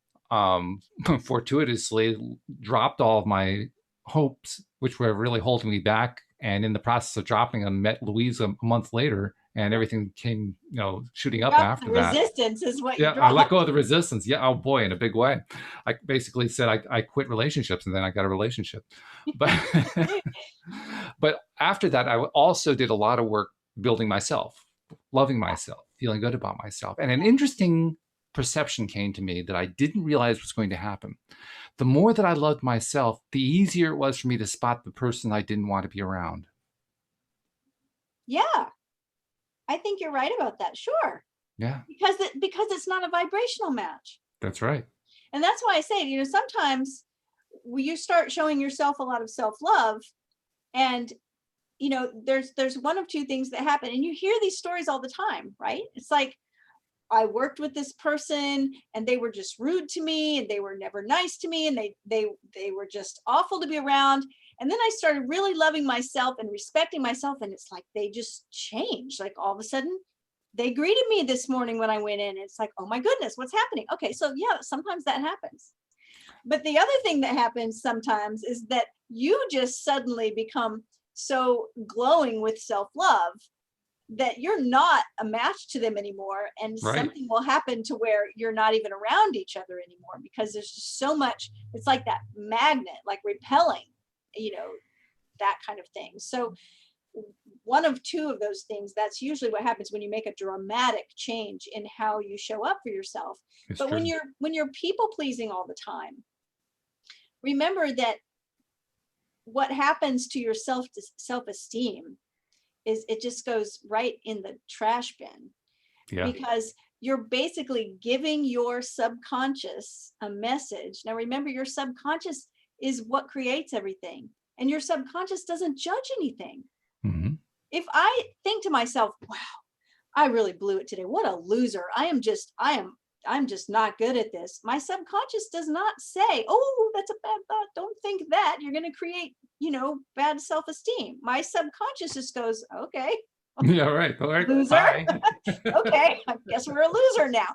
fortuitously dropped all of my hopes, which were really holding me back, and in the process of dropping them, met Louise a month later, and everything came, shooting up after that. Resistance is what you dropped. I let go of the resistance. Yeah. Oh boy, in a big way. I basically said I quit relationships, and then I got a relationship. But but after that, I also did a lot of work building myself, loving myself, feeling good about myself. And an interesting perception came to me that I didn't realize was going to happen. The more that I loved myself, the easier it was for me to spot the person I didn't want to be around. Yeah, I think you're right about that. Sure. Yeah. Because it's not a vibrational match. That's right. And that's why I say, sometimes you start showing yourself a lot of self-love, and there's one of two things that happen, and you hear these stories all the time, right? It's like, I worked with this person and they were just rude to me, and they were never nice to me, and they were just awful to be around. And then I started really loving myself and respecting myself, and it's like they just changed. Like all of a sudden they greeted me this morning when I went in. It's like, oh my goodness, what's happening? Okay, so yeah, sometimes that happens. But the other thing that happens sometimes is that you just suddenly become so glowing with self-love that you're not a match to them anymore, and something will happen to where you're not even around each other anymore, because there's just so much. It's like that magnet, like repelling, that kind of thing. So one of two of those things, that's usually what happens when you make a dramatic change in how you show up for yourself. But when you're people pleasing all the time, remember that what happens to your self-esteem is it just goes right in the trash bin. Yeah. Because you're basically giving your subconscious a message. Now remember, your subconscious is what creates everything, and your subconscious doesn't judge anything. Mm-hmm. If I think to myself, wow, I really blew it today, what a loser, I'm just not good at this, my subconscious does not say, oh, that's a bad thought, don't think that, you're going to create bad self-esteem. My subconscious just goes, okay. Yeah, right. All right. Loser. Okay, I guess we're a loser now.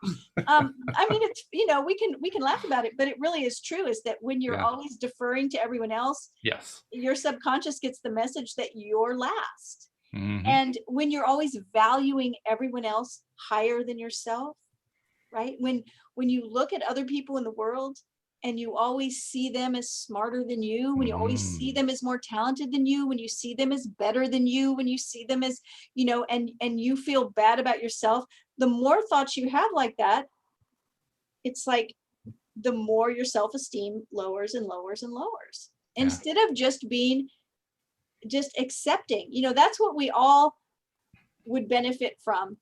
I mean, it's, we can laugh about it, but it really is true, is that when you're always deferring to everyone else, yes, your subconscious gets the message that you're last. Mm-hmm. And when you're always valuing everyone else higher than yourself, right? When you look at other people in the world and you always see them as smarter than you, when you always see them as more talented than you, when you see them as better than you, when you see them as, and you feel bad about yourself, the more thoughts you have like that, it's like the more your self-esteem lowers and lowers and lowers. Yeah. Instead of just accepting, that's what we all would benefit from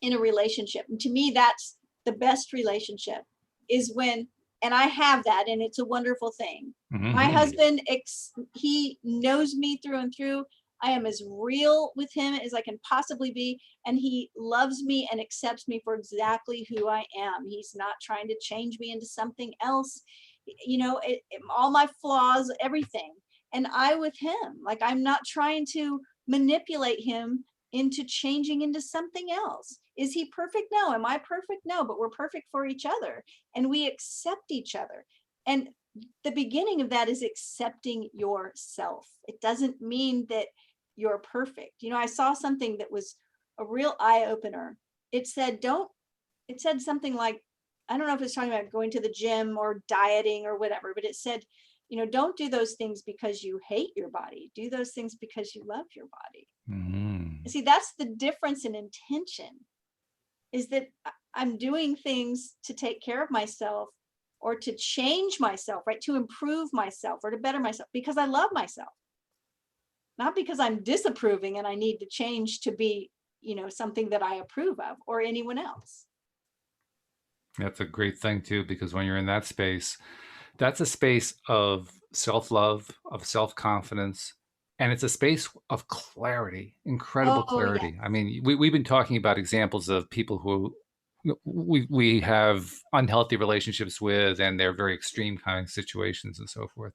in a relationship. And to me, that's the best relationship, is when, and I have that, and it's a wonderful thing. Mm-hmm. My husband, he knows me through and through. I am as real with him as I can possibly be, and he loves me and accepts me for exactly who I am. He's not trying to change me into something else, all my flaws, everything. And I with him, like, I'm not trying to manipulate him into changing into something else. Is he perfect? No. Am I perfect? No, but we're perfect for each other, and we accept each other. And the beginning of that is accepting yourself. It doesn't mean that you're perfect. I saw something that was a real eye opener. It said something like, I don't know if it's talking about going to the gym or dieting or whatever, but it said, don't do those things because you hate your body. Do those things because you love your body. Mm-hmm. See, that's the difference in intention, is that I'm doing things to take care of myself or to change myself, right? To improve myself or to better myself because I love myself. Not because I'm disapproving and I need to change to be, something that I approve of or anyone else. That's a great thing too, because when you're in that space, that's a space of self-love, of self-confidence, and it's a space of clarity, incredible clarity. Yes. I mean, we've been talking about examples of people who we have unhealthy relationships with, and they're very extreme kind of situations and so forth.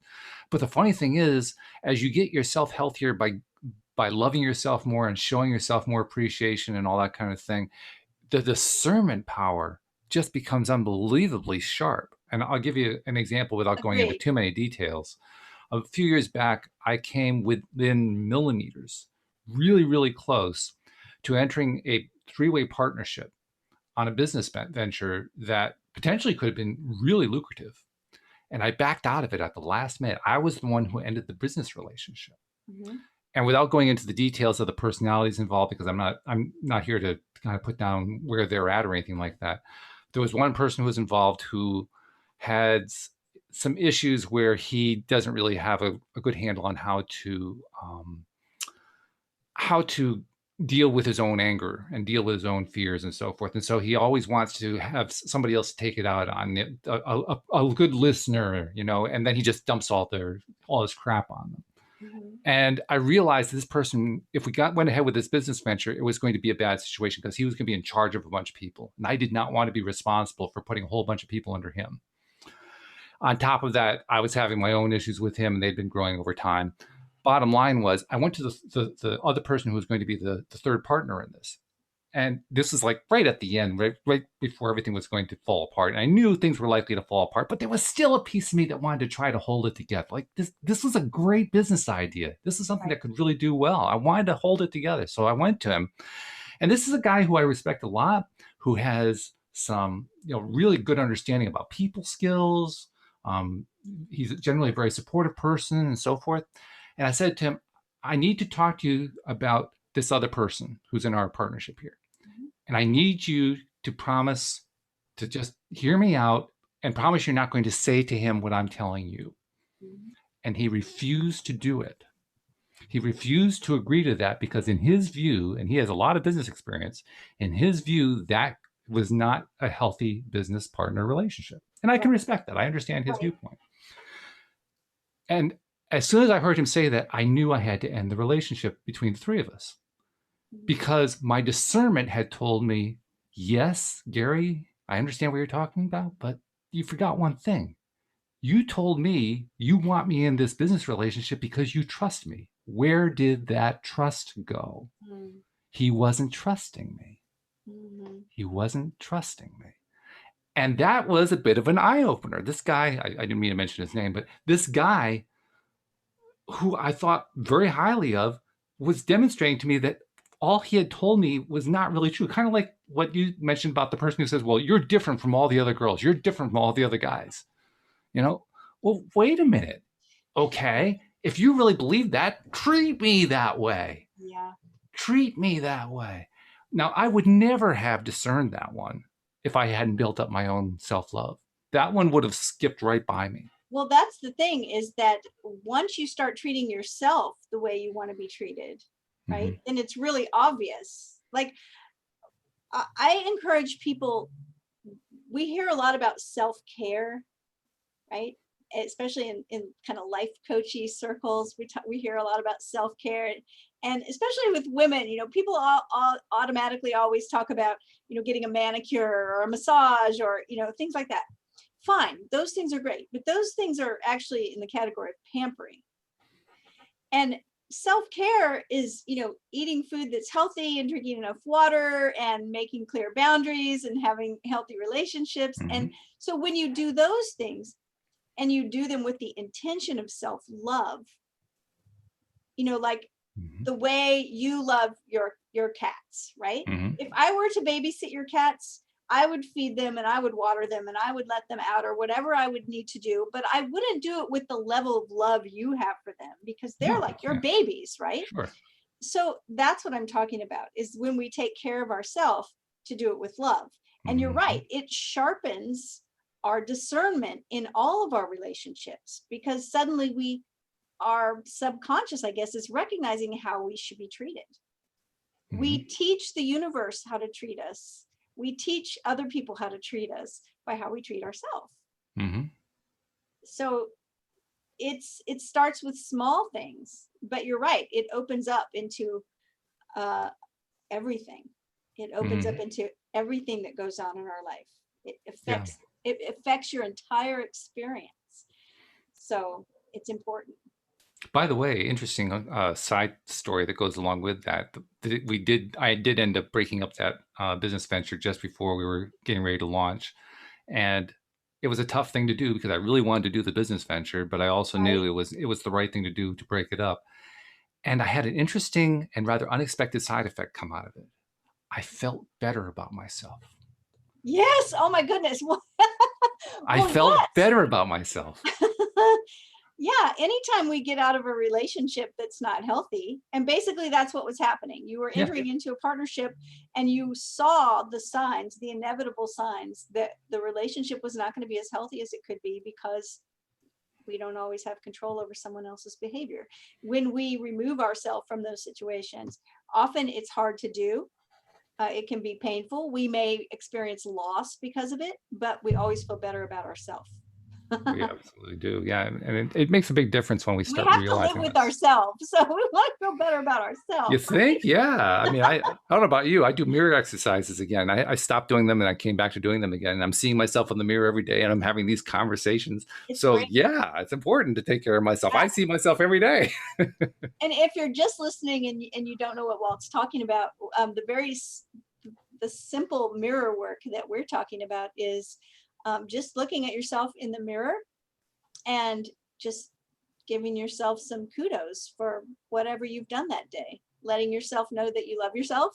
But the funny thing is, as you get yourself healthier by loving yourself more and showing yourself more appreciation and all that kind of thing, the discernment power just becomes unbelievably sharp. And I'll give you an example without going into too many details. A few years back, I came within millimeters, really, really close to entering a three-way partnership on a business venture that potentially could have been really lucrative. And I backed out of it at the last minute. I was the one who ended the business relationship. Mm-hmm. And without going into the details of the personalities involved, because I'm not here to kind of put down where they're at or anything like that. There was one person who was involved who had some issues where he doesn't really have a good handle on how to deal with his own anger and deal with his own fears and so forth. And so he always wants to have somebody else take it out on a good listener, and then he just dumps all his crap on them. Mm-hmm. And I realized this person, if we went ahead with this business venture, it was going to be a bad situation because he was going to be in charge of a bunch of people. And I did not want to be responsible for putting a whole bunch of people under him. On top of that, I was having my own issues with him, and they'd been growing over time. Bottom line was, I went to the other person who was going to be the third partner in this. And this was like right at the end, right before everything was going to fall apart. And I knew things were likely to fall apart, but there was still a piece of me that wanted to try to hold it together. Like this was a great business idea. This is something that could really do well. I wanted to hold it together. So I went to him. And this is a guy who I respect a lot, who has some, really good understanding about people skills. He's generally a very supportive person and so forth. And I said to him, I need to talk to you about this other person who's in our partnership here. And I need you to promise to just hear me out and promise you're not going to say to him what I'm telling you. Mm-hmm. And he refused to do it. He refused to agree to that because in his view, and he has a lot of business experience, in his view, that was not a healthy business partner relationship. And I can respect that. I understand his viewpoint. And as soon as I heard him say that, I knew I had to end the relationship between the three of us. Because my discernment had told me, yes, Gary, I understand what you're talking about, but you forgot one thing. You told me you want me in this business relationship because you trust me. Where did that trust go? Mm-hmm. He wasn't trusting me. Mm-hmm. He wasn't trusting me. And that was a bit of an eye-opener. This guy, I didn't mean to mention his name, but this guy who I thought very highly of was demonstrating to me that all he had told me was not really true. Kind of like what you mentioned about the person who says, well, you're different from all the other girls. You're different from all the other guys. Well, wait a minute. Okay. If you really believe that, treat me that way. Yeah. Treat me that way. Now, I would never have discerned that one if I hadn't built up my own self-love. That one would have skipped right by me. Well, that's the thing, is that once you start treating yourself the way you want to be treated, right? And it's really obvious. Like, I encourage people, we hear a lot about self-care, right? Especially in kind of life coachy circles, we hear a lot about self-care, and especially with women, you know, people all automatically always talk about, you know, getting a manicure or a massage or, you know, things like that. Fine, those things are great, but those things are actually in the category of pampering. And self-care is, you know, eating food that's healthy and drinking enough water and making clear boundaries and having healthy relationships. And so when you do those things and you do them with the intention of self-love, you know, like the way you love your cats, right? If I were to babysit your cats, I would feed them and I would water them and I would let them out or whatever I would need to do, but I wouldn't do it with the level of love you have for them, because they're like your babies, right? Sure. So that's what I'm talking about, is when we take care of ourselves to do it with love. And you're right, it sharpens our discernment in all of our relationships, because suddenly our subconscious, I guess, is recognizing how we should be treated. We teach the universe how to treat us. We teach other people how to treat us by how we treat ourselves. So it starts with small things, but you're right, it opens up into everything. It opens up into everything that goes on in our life. It affects your entire experience. So it's important. By the way, interesting side story that goes along with that. I did end up breaking up that business venture just before we were getting ready to launch. And it was a tough thing to do because I really wanted to do the business venture, but I also knew it was the right thing to do to break it up. And I had an interesting and rather unexpected side effect come out of it. I felt better about myself. Yes. Oh my goodness. I felt better about myself. Yeah, anytime we get out of a relationship that's not healthy, and basically that's what was happening. You were entering into a partnership and you saw the signs, the inevitable signs that the relationship was not going to be as healthy as it could be, because we don't always have control over someone else's behavior. When we remove ourselves from those situations, often it's hard to do. It can be painful. We may experience loss because of it, but we always feel better about ourselves. We absolutely do. Yeah. And it makes a big difference when we start realizing we have to live with ourselves. So we want to feel better about ourselves. You think? Yeah. I mean, I don't know about you. I do mirror exercises again. I stopped doing them and I came back to doing them again. And I'm seeing myself in the mirror every day and I'm having these conversations. So great. Yeah, it's important to take care of myself. Yeah. I see myself every day. And if you're just listening and you don't know what Walt's talking about, the simple mirror work that we're talking about is just looking at yourself in the mirror and just giving yourself some kudos for whatever you've done that day, letting yourself know that you love yourself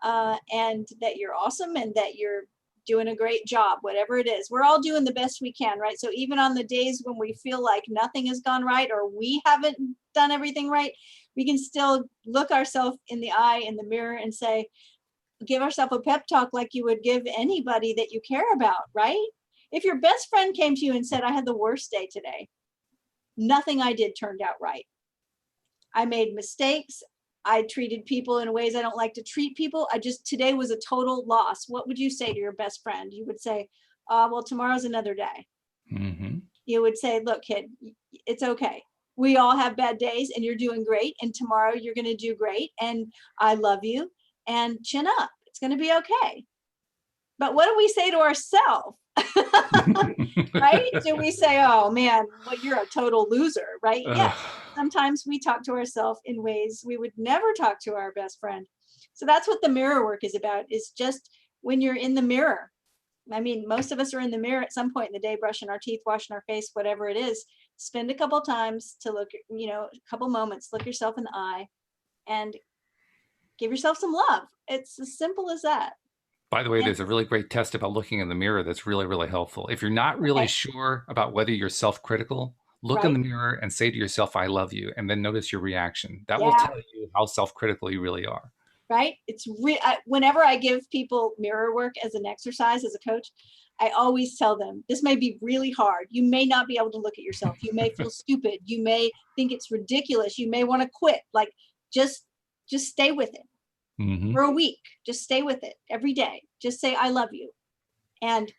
and that you're awesome and that you're doing a great job, whatever it is. We're all doing the best we can, right? So even on the days when we feel like nothing has gone right or we haven't done everything right, we can still look ourselves in the eye in the mirror and say, give ourselves a pep talk like you would give anybody that you care about, right? If your best friend came to you and said, I had the worst day today, nothing I did turned out right. I made mistakes. I treated people in ways I don't like to treat people. Today was a total loss. What would you say to your best friend? You would say, well, tomorrow's another day. You would say, look, kid, it's okay. We all have bad days and you're doing great. And tomorrow you're going to do great. And I love you. And chin up. It's going to be okay. But what do we say to ourselves? Right? Do we say, oh man, well, you're a total loser, right? Yeah. Sometimes we talk to ourselves in ways we would never talk to our best friend. So that's what the mirror work is about, is just when you're in the mirror. I mean, most of us are in the mirror at some point in the day, brushing our teeth, washing our face, whatever it is. Spend a couple times to look, a couple moments, look yourself in the eye and give yourself some love. It's as simple as that. By the way, there's a really great test about looking in the mirror that's really, really helpful. If you're not really sure about whether you're self-critical, look in the mirror and say to yourself, I love you, and then notice your reaction. That will tell you how self-critical you really are. right? Whenever I give people mirror work as an exercise, as a coach, I always tell them, this may be really hard. You may not be able to look at yourself. You may feel stupid. You may think it's ridiculous. You may want to quit. Like, just stay with it for a week. Just stay with it every day. Just say, I love you. And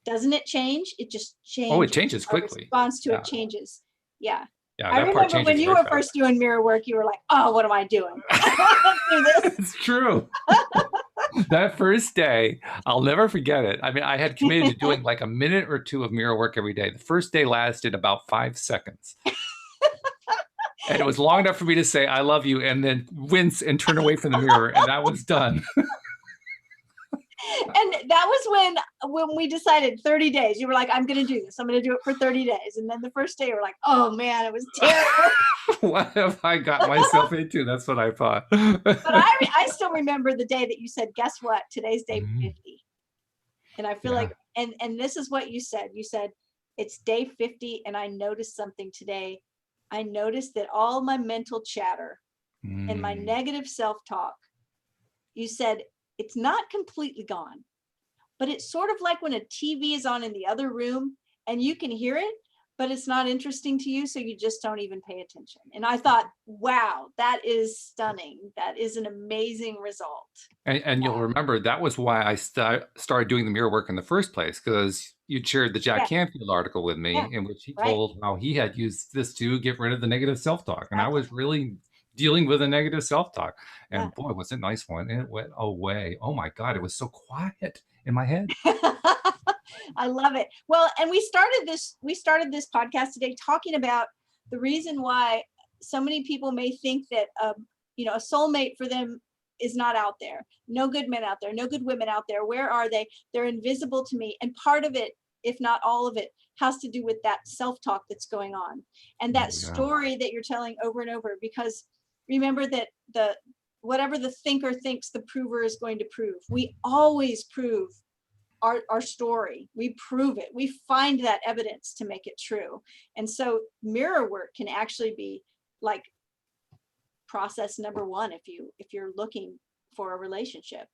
doesn't it change? It just changes. Oh, it changes quickly. Our response to it changes. Yeah. Yeah, I remember when you were first doing mirror work, you were like, oh, what am I doing? I don't do this. It's true. That first day, I'll never forget it. I mean, I had committed to doing like a minute or two of mirror work every day. The first day lasted about 5 seconds. And it was long enough for me to say, I love you, and then wince and turn away from the mirror. And that was done. And that was when we decided 30 days. You were like, I'm going to do this. I'm going to do it for 30 days. And then the first day, you were like, oh, man, it was terrible. What have I got myself into? That's what I thought. But I still remember the day that you said, guess what? Today's day 50. And I feel like, and this is what you said. You said, it's day 50, and I noticed something today. I noticed that all my mental chatter and my negative self-talk, you said, it's not completely gone, but it's sort of like when a TV is on in the other room and you can hear it, but it's not interesting to you. So you just don't even pay attention. And I thought, wow, that is stunning. That is an amazing result. And you'll remember that was why I started doing the mirror work in the first place, because you shared the Jack Canfield article with me in which he told how he had used this to get rid of the negative self-talk. And I was really dealing with a negative self-talk, and boy, was it nice one. It went away. Oh my God, it was so quiet in my head. I love it. Well, and we started this podcast today talking about the reason why so many people may think that a soulmate for them is not out there. No good men out there, no good women out there. Where are they? They're invisible to me. And part of it, if not all of it, has to do with that self-talk that's going on and that story that you're telling over and over. Because remember that whatever the thinker thinks, the prover is going to prove. We always prove our story. We prove it. We find that evidence to make it true. And so mirror work can actually be like process number one if you're looking for a relationship.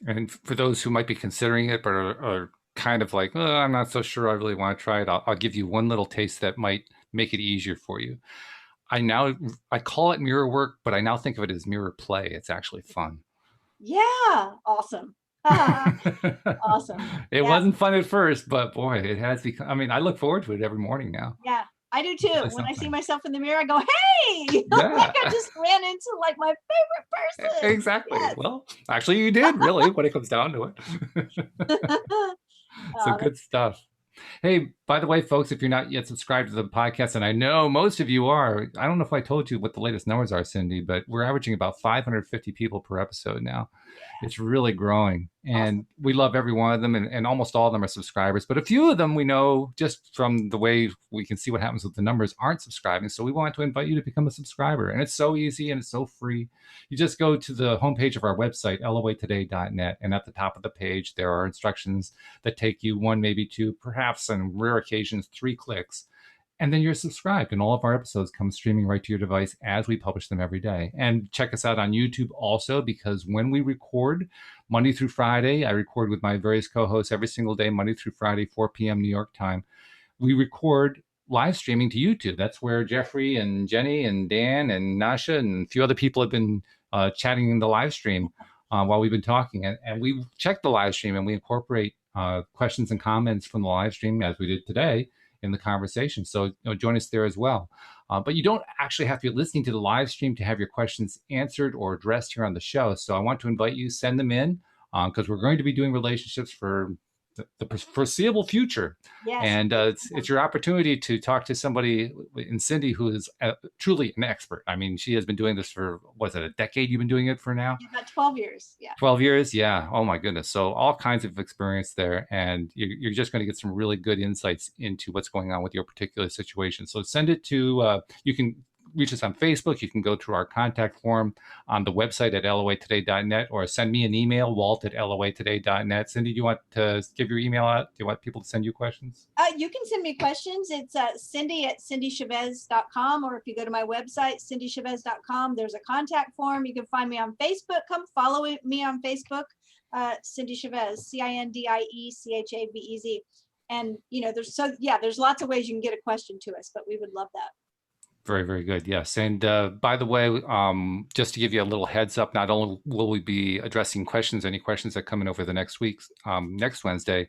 And for those who might be considering it but are kind of like, oh, I'm not so sure I really want to try it, I'll give you one little taste that might make it easier for you. I call it mirror work, but I now think of it as mirror play. It's actually fun. Yeah. Awesome. Awesome. It wasn't fun at first, but boy, it has become. I mean, I look forward to it every morning now. Yeah, I do too. When I see myself in the mirror, I go, hey, like I just ran into like my favorite person. Exactly. Yes. Well, actually you did really when it comes down to it. So good stuff. Hey, by the way, folks, if you're not yet subscribed to the podcast, and I know most of you are, I don't know if I told you what the latest numbers are, Cindie, but we're averaging about 550 people per episode now. It's really growing, and we love every one of them, and almost all of them are subscribers. But a few of them we know just from the way we can see what happens with the numbers aren't subscribing. So we want to invite you to become a subscriber, and it's so easy and it's so free. You just go to the homepage of our website, loatoday.net, and at the top of the page there are instructions that take you one, maybe two, perhaps on rare occasions 3 clicks. And then you're subscribed, and all of our episodes come streaming right to your device as we publish them every day. And check us out on YouTube also, because when we record Monday through Friday, I record with my various co-hosts every single day, Monday through Friday, 4 p.m. New York time. We record live streaming to YouTube. That's where Jeffrey and Jenny and Dan and Nasha and a few other people have been chatting in the live stream while we've been talking. And we check the live stream and we incorporate questions and comments from the live stream, as we did today, in the conversation. So join us there as well. But you don't actually have to be listening to the live stream to have your questions answered or addressed here on the show. So I want to invite you, send them in, because we're going to be doing relationships for the foreseeable future. Yes. And it's your opportunity to talk to somebody in Cindie who is truly an expert. I mean, she has been doing this for, was it a decade you've been doing it for now? About 12 years. Yeah. 12 years. Yeah. Oh my goodness. So all kinds of experience there. And you're just going to get some really good insights into what's going on with your particular situation. So send it to, you can reach us on Facebook. You can go to our contact form on the website at loatoday.net, or send me an email, walt@loatoday.net. Cindie, do you want to give your email out? Do you want people to send you questions? You can send me questions. It's Cindie@cindiechavez.com, or if you go to my website, cindiechavez.com, there's a contact form. You can find me on Facebook. Come follow me on Facebook, Cindie Chavez, CINDIECHAVEZ. And, there's lots of ways you can get a question to us, but we would love that. Very, very good. Yes. And by the way, just to give you a little heads up, not only will we be addressing any questions that come in over the next week, next Wednesday,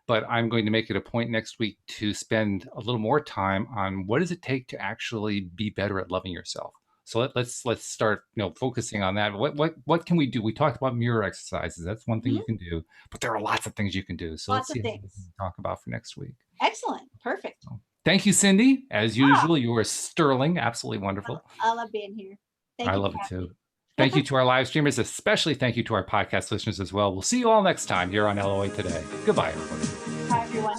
but I'm going to make it a point next week to spend a little more time on what does it take to actually be better at loving yourself. So let's start, focusing on that. What can we do? We talked about mirror exercises. That's one thing you can do, but there are lots of things you can do. So let's see what we can talk about for next week. Excellent. Perfect. So, thank you, Cindie. As usual, you are sterling. Absolutely wonderful. I love being here. Thank you. I love it too. Thank you to our live streamers, especially thank you to our podcast listeners as well. We'll see you all next time here on LOA Today. Goodbye, everybody. Bye, everyone.